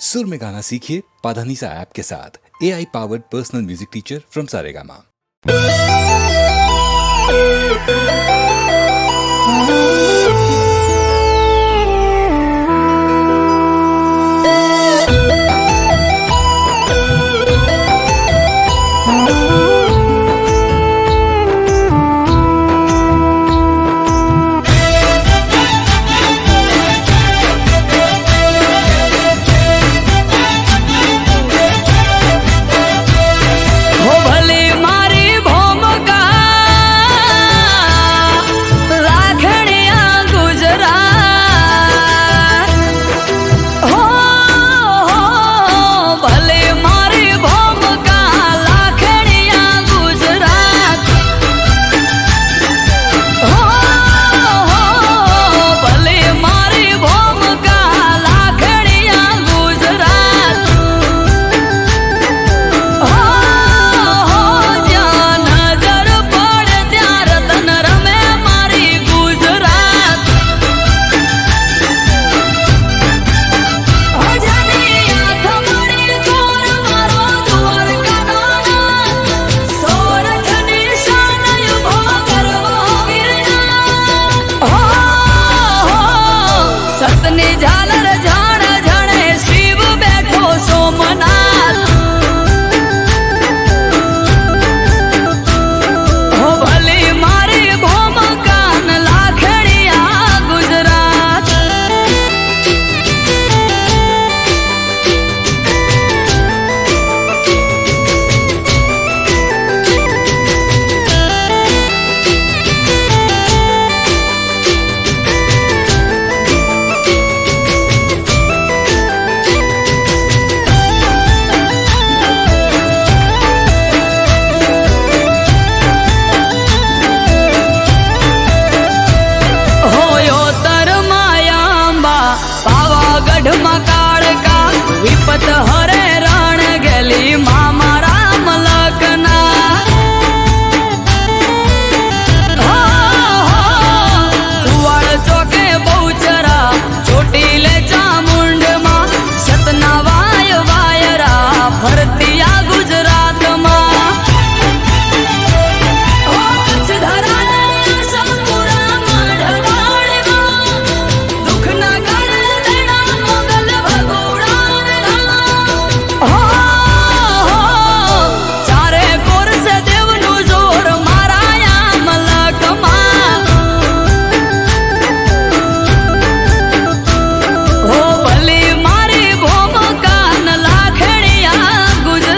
सुर में गाना सीखिए पाधानीसा ऐप के साथ। AI powered personal music teacher from Saregama. Gujarat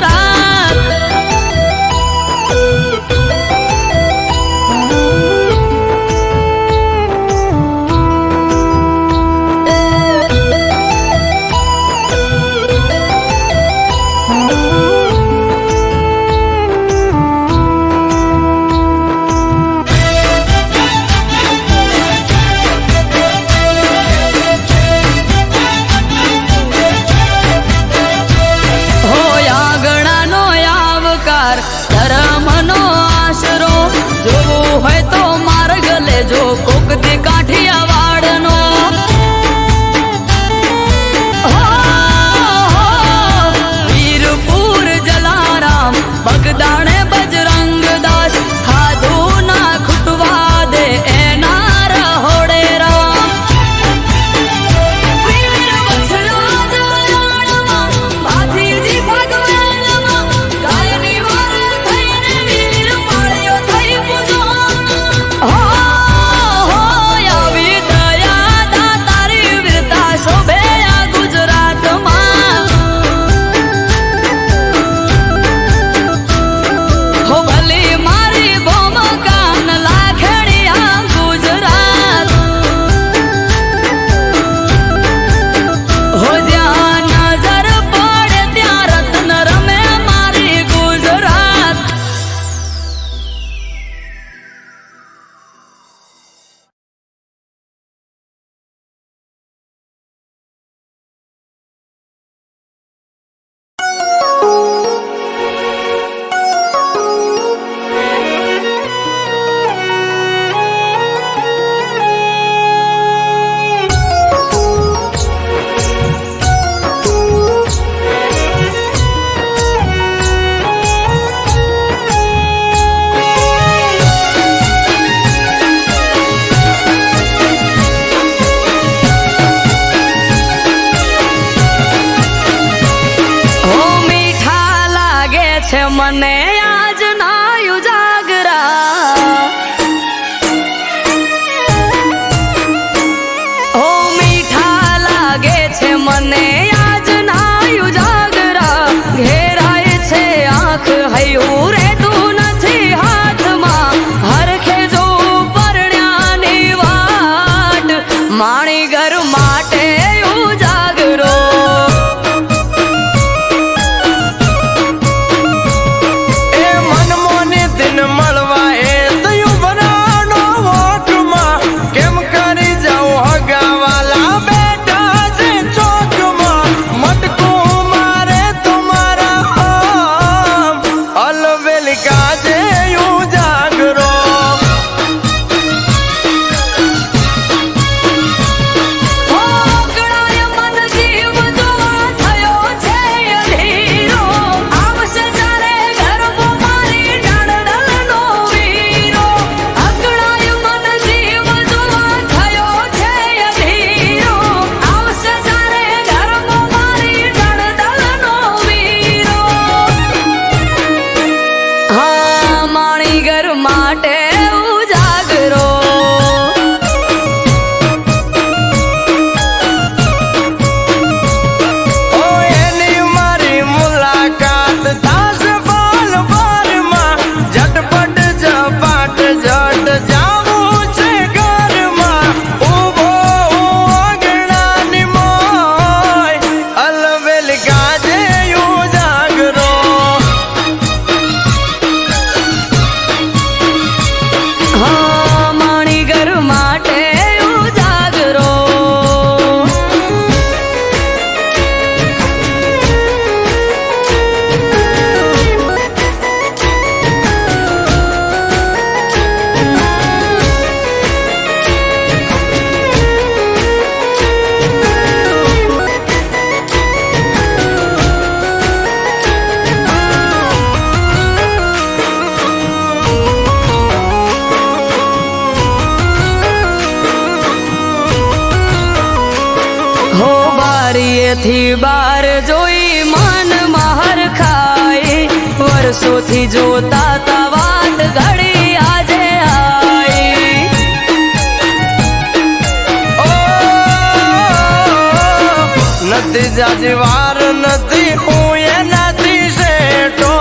ઘરેથી બાર જોઈ મન મહર ખાઈ વર્ષોથી જોતા તા વાત ઘડી આજે આઈ નથી જાજી વાર નથી હું એનાથી શેઠો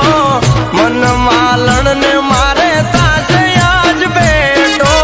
મન માલણ ને મારે તાસે આજ બેઠો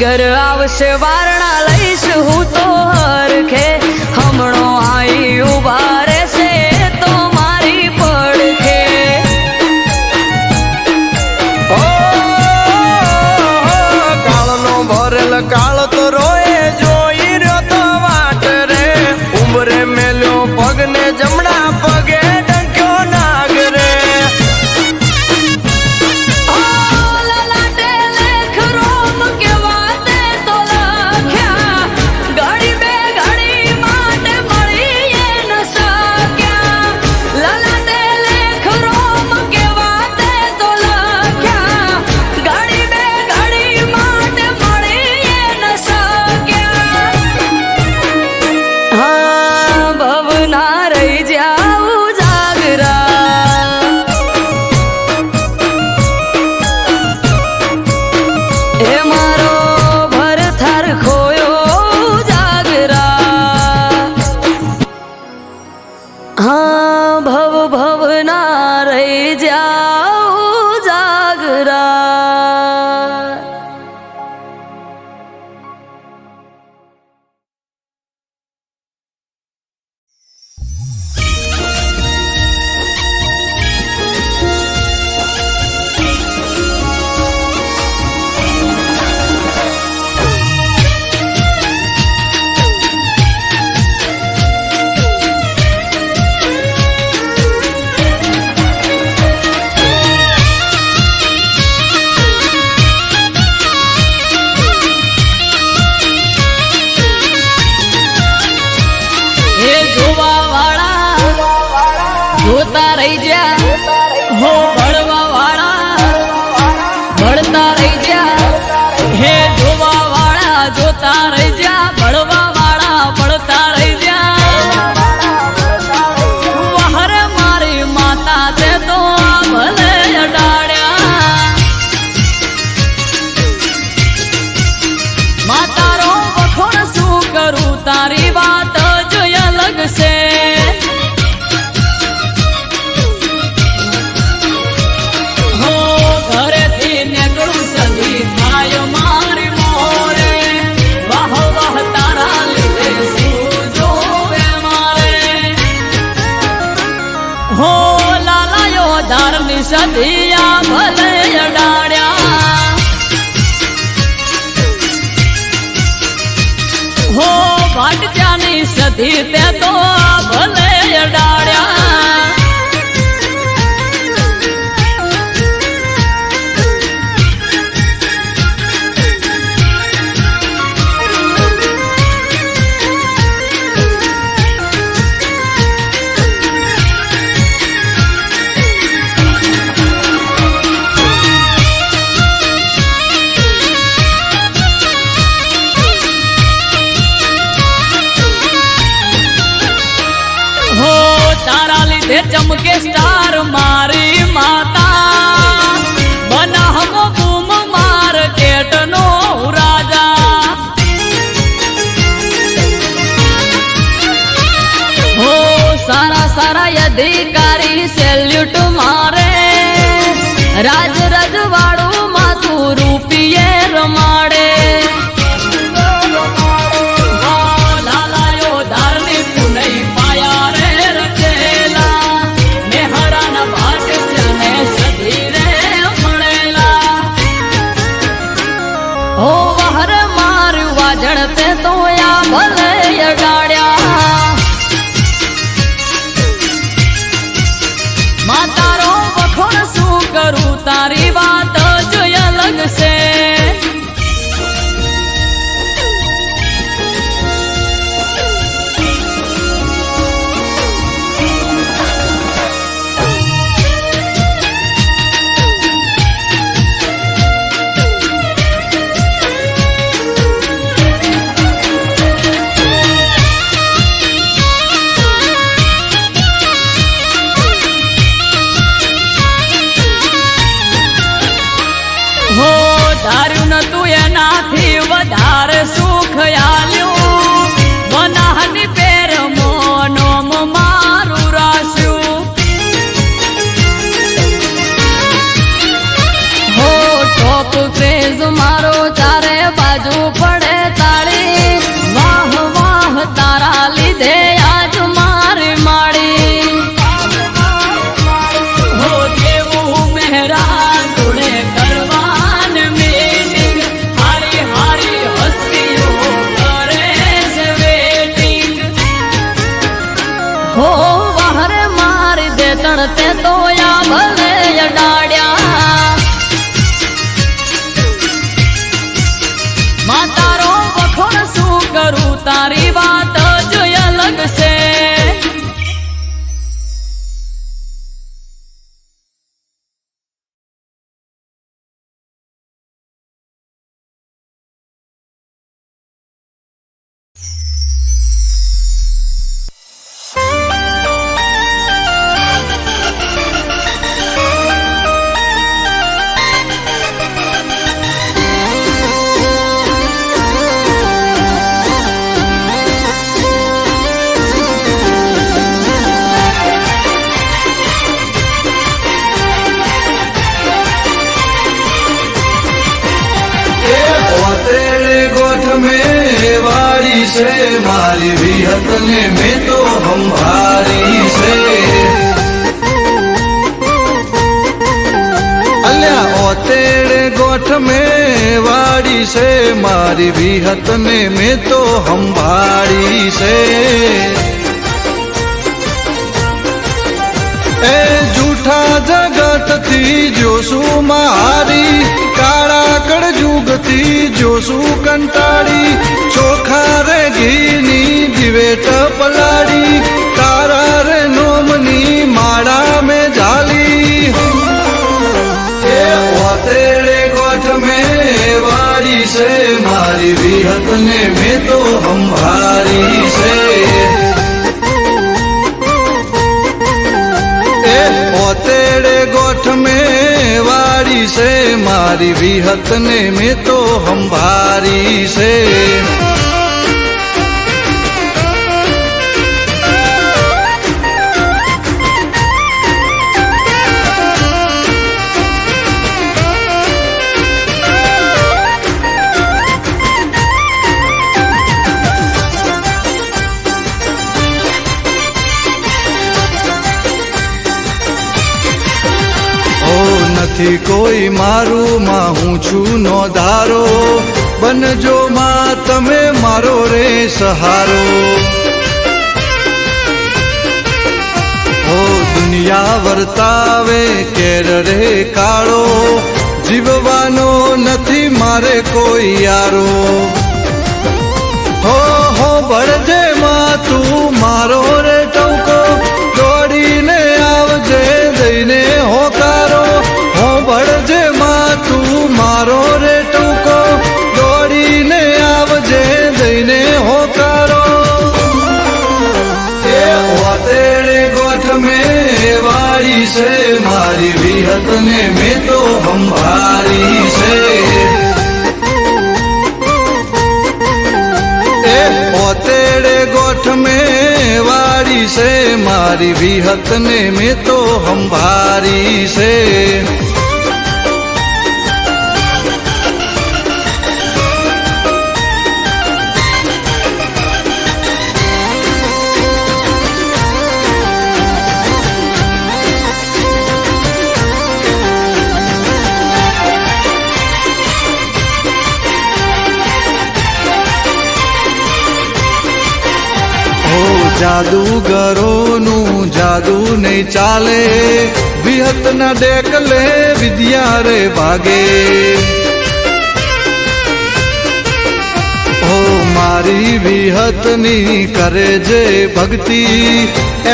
ઘર આવશે વારણા લઈશ હું તો હરખે હમણો આઈ ઉભા રહેશે તો મારી પડખે કાળનો ભરેલ કાળ તો રોએ જોઈ રહ્યો તો વાટ રે ઉમરે મેલ્યો પગને જમણા પગે ડંક્યો નાગ રે જોતા રહી જા હો ભણવા વાળા ભણતા રહી જા હે જોવા વાળા જોતા રહી જા ભણવા વાળા ભણતા રહી જા વહર મારી માતા તે તો ભલે અડાડ્યા માતારો વખોણ શું કરું તારી વાત જ અલગ છે સધિયા ભલે અડાડ્યા હો ભાટજાની સધી તે તો ભલે અડાડ્યા ચમકે સ્ટાર માં સેલ્યુટ મારે રાજ રજવાડું માથું રૂપિયે રમાડે લાલાયો ધારની પુનઈ પાયા રે રચેલા મેહરાના ભાટ જને સધી રે મળેલા હો વહર માર્યું વાજણ તે તો આ ભલે અડાડ્યા માં તારો વખોણ શું કરું તારી વાત જ અલગ છે હો ધાર્યું નતું એનાથી વધારે સુખ આલ્યું મનાહની પેર મોનોમ મારું રાશ્યું હો ટોપ ક્રેઝ મારો ચારે બાજુ પડે તાળી વાહ વાહ તારા લીધે આજ મારી માડી હો દેવું મહેરા જોડે કરવાન મીટિંગ હારી હારી હસ્તીઓ કરે છે વેટિંગ હો વહર મારી દે તણતે તો આ ભલે અડાડ્યા માં તારો વખોણ શું કરું તારી વાત જ અલગ છે से मारी विहत ने में तो हम हारी से अल्या ओतेड़े गोठ में वाड़ी से मारी विहत ने में तो हम भारी से ए जूठा जगत थी जोसु मारी काला कड़ जुगती जोसु कंटाड़ी चोखा रे घीनी दिवेट पलाड़ी तारा रे नोमनी माड़ा में झाली तेरे गोठ में वारी से मारी विहत ने में तो हम भारी से तेरे गोठ में वारी से मारी विहत ने में तो हम भारी से નથી કોઈ મારું માં હું છું નો ધારો બનજો માં તમે મારો રે સહારો ઓ દુનિયા વર્તાવે કેર રે કાળો જીવવાનો નથી મારે કોઈ યારો હો બળજે માં તું મારો રે ટવકો દોડીને આવજે દઈને હોકારો बड़जे माँ तू मारो रे टूको दौड़ी ने आवजे दईने होकारो तेरे गोठ में वारी से मारी विहत ने में तो हम भारी से तेरे गोठ गोठ में वाड़ी से मारी विहत ने में तो हम भारी से जादूगरों जादू नहीं चाले विहत न देख ले विद्या रे भागे ओ मारी विहत नी करे जे भक्ति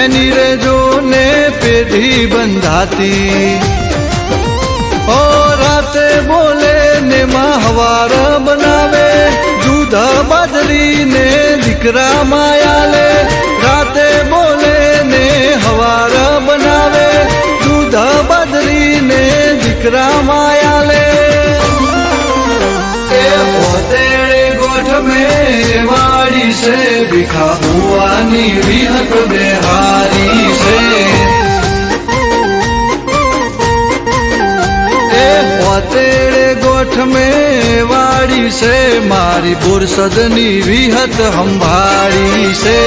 एनी रे जो ने पेढ़ी बंधाती ओ राते बोले ने हवार बनावे दूध बाजरी ने दीकरा माया ले राते बोले ने हवार बनावे दूध बाजरी ने दीकरा माया ले पोतेड़े गोठ में वाड़ी से बिखा हुआनी विहत बेहारी से पोतेड़े गोठ में वाड़ी से मारी बुरसदनी विहत हम भारी से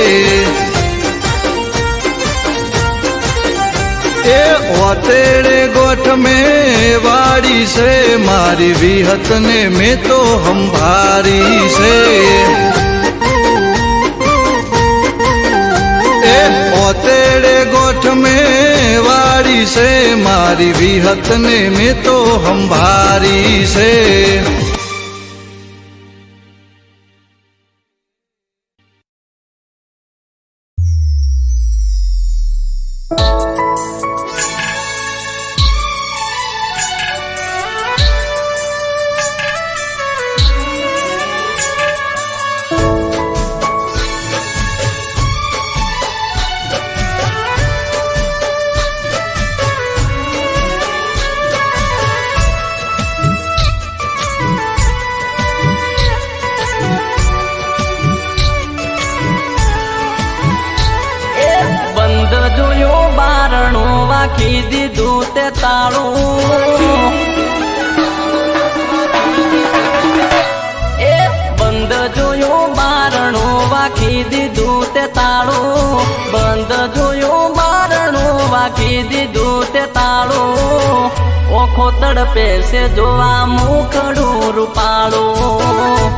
ओतेड़े गोठ में वाड़ी से मारी विहत ने में तो हम भारी से ओतेड़े गोठ में वाड़ी से मारी विहत ने में तो हम भारी से વાખી દીધું તે તાળું એ બંધ જોયું બારણું વાખી દીધું તે તાળું બંધ જોયું બારણું વાખી દીધું તે તાળું ઓખો તડપે છે જોવા મુખડું રૂપાળું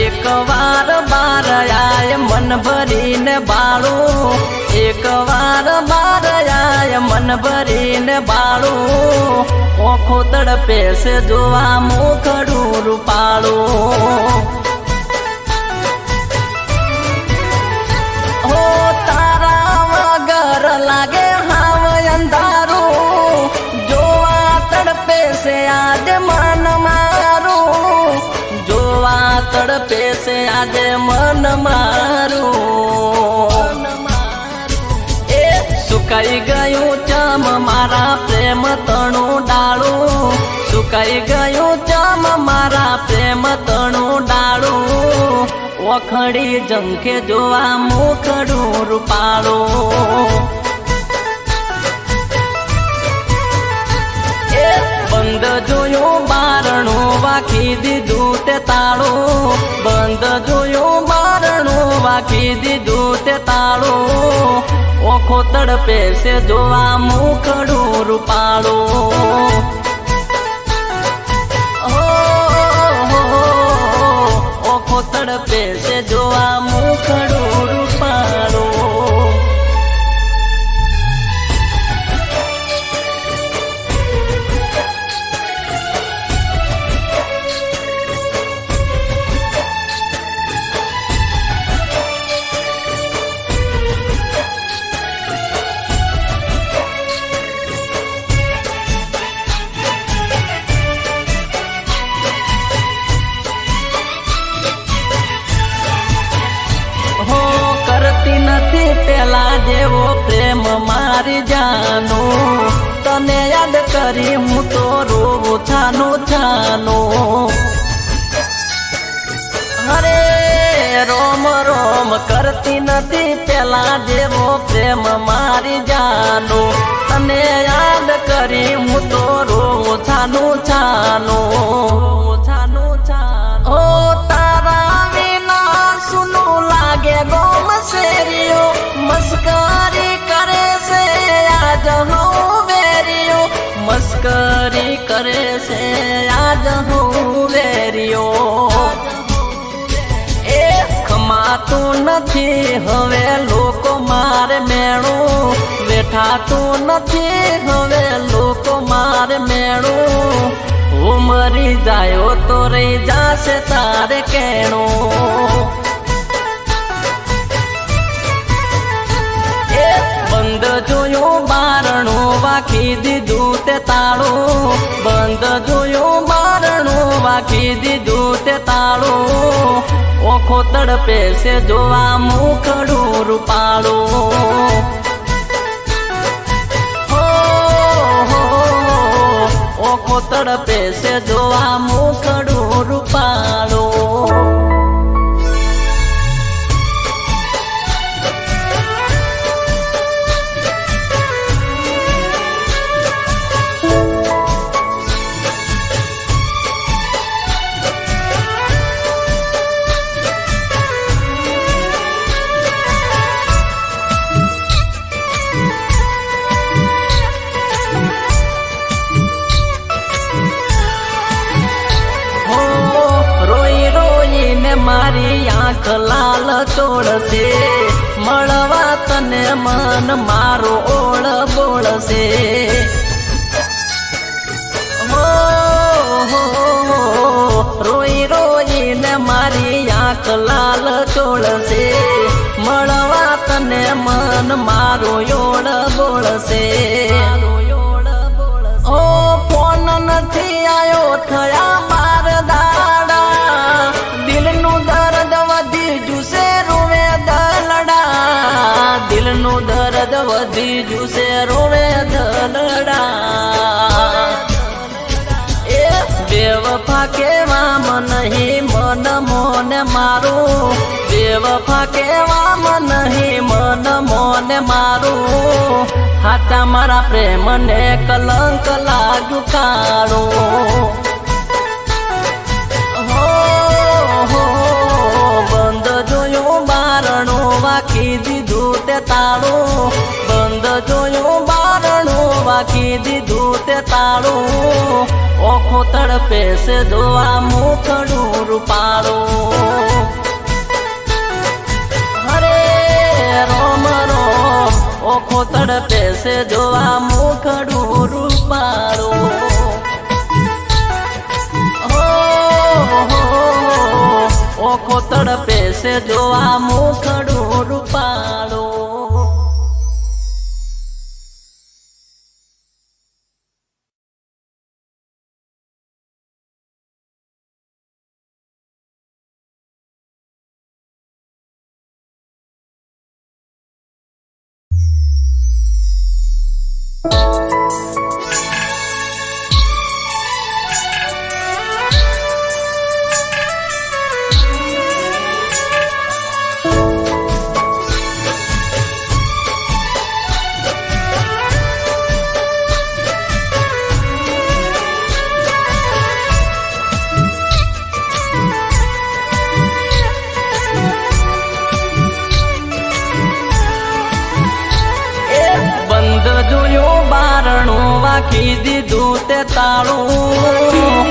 એક વાર બાર આય મન ભરીને બાળું એક વાર બાર આય મન ભરીને બાળું ઓખો તડપે છે જોવા મુખડું રૂપાળું હો તારા વગર લાગે હાવ અંધારું જોવા તડપે છે આજે મન મારું જોવા તડપે છે આજે મન મારું એ સુકાઈ ગયું ચમ મારા પ્રેમ તણું ડાળું સુકાઈ ગયું ચમ મારા પ્રેમ તણું ડાળું ઓખડી ઝંખે જોવા મુખડું રૂપાળું બંધ જોયું બારણું વાખી દીધું તે તાળું બંધ જોયું બારણું વાખી દીધું તે તાળું ઓખો તડપે છે જોવા મુખડું રૂપાળું ઓખો તડપે છે જોવા મુખડું રૂપાળું પેલા જેવો પ્રેમ મારી જાનું તને યાદ કરી હું તો રોવું છાનું છાનું કામ કરતી નથી પેલા જેવો પ્રેમ મારી જાનો તને યાદ કરી હું તો રોઉં છાનું છાનું ઓ તારા વિના સુનું લાગે ગોમ શેરીઓ મસ્કરી કરે છે આજ હું વેરીઓ મસ્કરી કરે છે આજ હું વેરીઓ ખમાતું નથી હવે લોકો મારે મેણું વેઠાતું નથી હવે લોકો મારે મેણું હું મરી જાયો તો રહી જાશે તારે કેણું બંધ જોયું બારણું વાખી દીધું તે તાળું બંધ જોયું બારણું વાખી દીધું તે તાળું ઓખો તડપે છે જોવા મુખડું રૂપાળું ઓખો તડપે છે જોવા મુખડું રૂપાળું મારી આંખ લાલ ચોળશે મળવા તને મન મારો ઓળ બોળશે રોઈ રોઈને મારી આંખ લાલ ચોળશે મળવા તને મન મારો ઓળ બોળશે ઓ ફોન નથી આયો થયા બાર દાડા દિલનું દર્દ વધી જુસે રોવે દલડા દિલનું દર્દ વધી જુસે રોવે દલડા એ બેવફા કેવા નહીં મન મોને મારું બેવફા કેવા નહીં મન મોને મારું હાટા મારા પ્રેમને કલંક લાગ્યું કાળું બંધ જોયું બારણું વાખી દીધું તે તાળું બંધ જોયું બારણું વાખી દીધું તે તાળું ઓખો તડપે છે જોવા મુખડું રૂપાળું હરે રોમ રોમ ઓખો તડપે છે જોવા મુખડું રૂપાળું ઓખો તડપે છે જોવા મુખડું રૂપાળું વાખી દીધું તે તાળું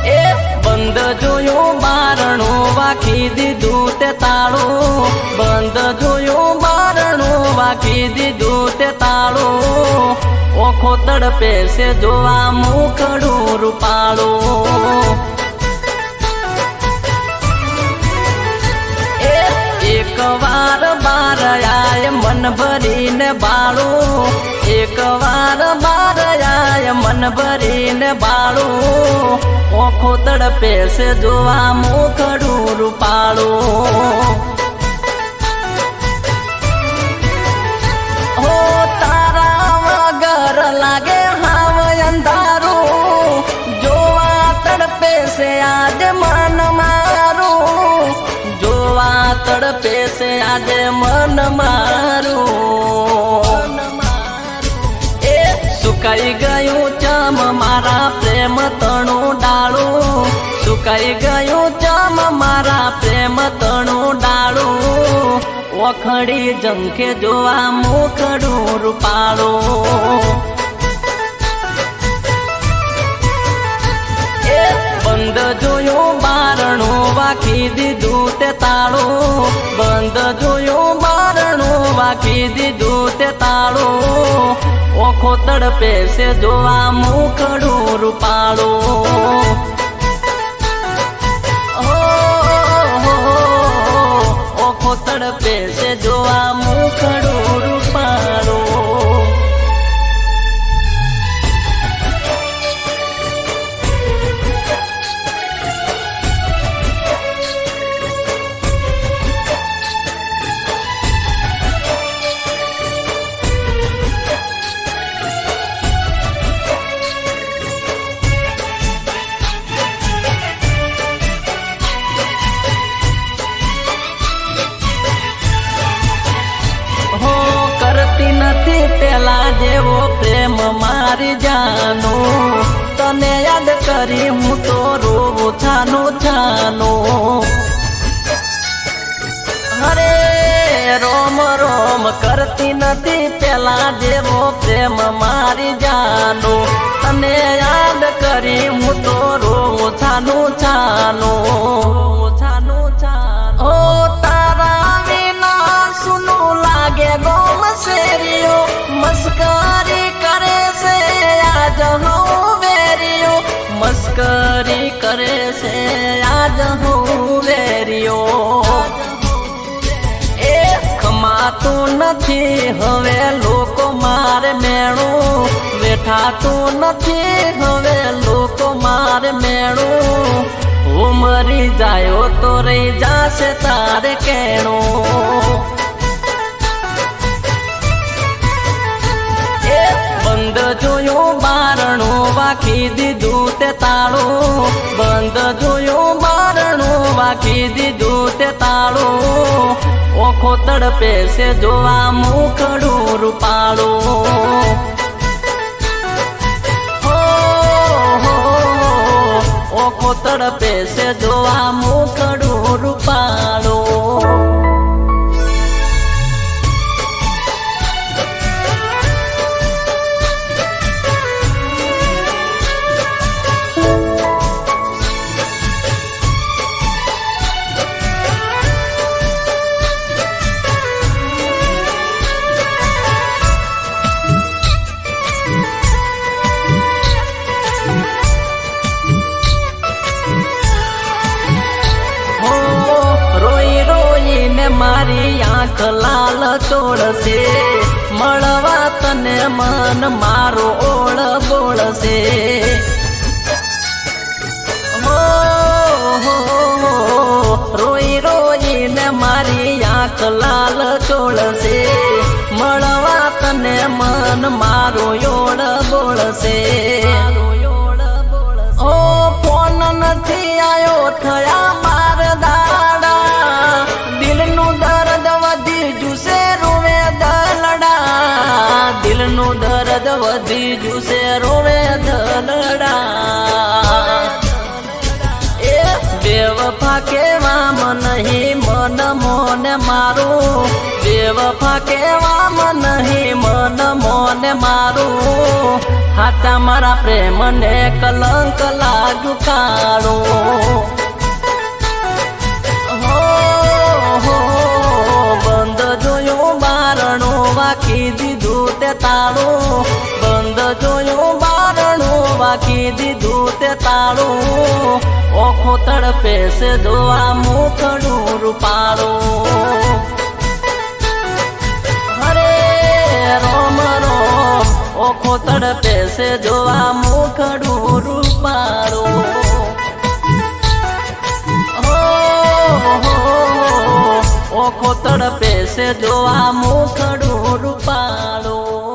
એ બંધ જોયું બારણું વાખી દીધું તે તાળું બંધ જોયું બારણું વાખી દીધું તે તાળું ઓખો તડપે છે જોવા મુખડું રૂપાળું એક વાર બાર આય મન ભરીને બાળું એક વાર બાર આય મન ભરીને બાળું ઓખો તડપે છે જોવા મુખડું રૂપાળું હો તારા વગર લાગે હાવ અંધારું જોવા તડપે છે આજ મનમાં આજે મન મારું એ સુકાઈ ગયું ચમ મારા પ્રેમ તણું ડાળું સુકાઈ ગયું ચમ મારા પ્રેમ તણું ડાળું ઓખડી જંખે જોવા મુખડું રૂપાળું બંધ જોયું બારણું વાખી દીધું તે તાળું બંધ જોયું બારણું વાખી દીધું તે તાળું ઓખો તડપે છે જોવા મુખડું રૂપાળું ઓખો તડપે છે જોવા મુખડું રૂપાળું નથી પેલા જેવો પ્રેમ મારી જાનું તને યાદ કરી હું તો રોવું છાનું છાનું અરે રોમ રોમ કરતી નથી પેલા જેવો પ્રેમ મારી જાનું તને યાદ કરી હું તો રોવું છાનું છાનું છાનું છાનું ઓ તારા વિના સુનું લાગે ગોમ શેરીઓ મસ્કરી કરે છે આજ હું વેરીઓ મસ્કરી કરે છે આજ હું વેરીઓ એ ખમાતું નથી હવે લોકો મારે મેણું બેઠાતું નથી હવે લોકો મારે મેણું હું મરી જાયો તો રહી જાશે તારે કેણું બંધ જોયું બારણું વાખી દીધું તે તાળું બંધ જોયું બારણું વાખી દીધું તે તાળું ઓખો તડપે છે જોવા મુખડું રૂપાળું ઓખો તડપે છે જોવા મુખડું રૂપાળું મારી આંખ લાલ ચોળશે મળવા તને મન મારો ઓળ બોળશે રોઈ રોઈને મારી આંખ લાલ ચોળશે મળવા તને મન મારો ઓળ બોળશે ઓ ફોન નથી આયો થયા બાર દાડા દિલનું દર્દ વધી જુસે રોવે દલડા દિલનું દર્દ વધી જુસે રોવે દલડા એ બેવફા કેવામાં નહીં મન મોને મારું બેવફા કેવામાં નહીં મન મોને મારું હાથા મારા પ્રેમને કલંક લાગ્યું કાળું બંધ જોયું બારણું વાખી દીધું તે તાળું બંધ જોયું બારણું વાખી દીધું તે તાળું ઓખો તડપે છે જોવા મુખડું રૂપાળું હરે રોમ રોમ ઓખો તડપે છે જોવા મુખડું રૂપાળું ઓખો તડપે છે જોવા મુખડું રૂપાળું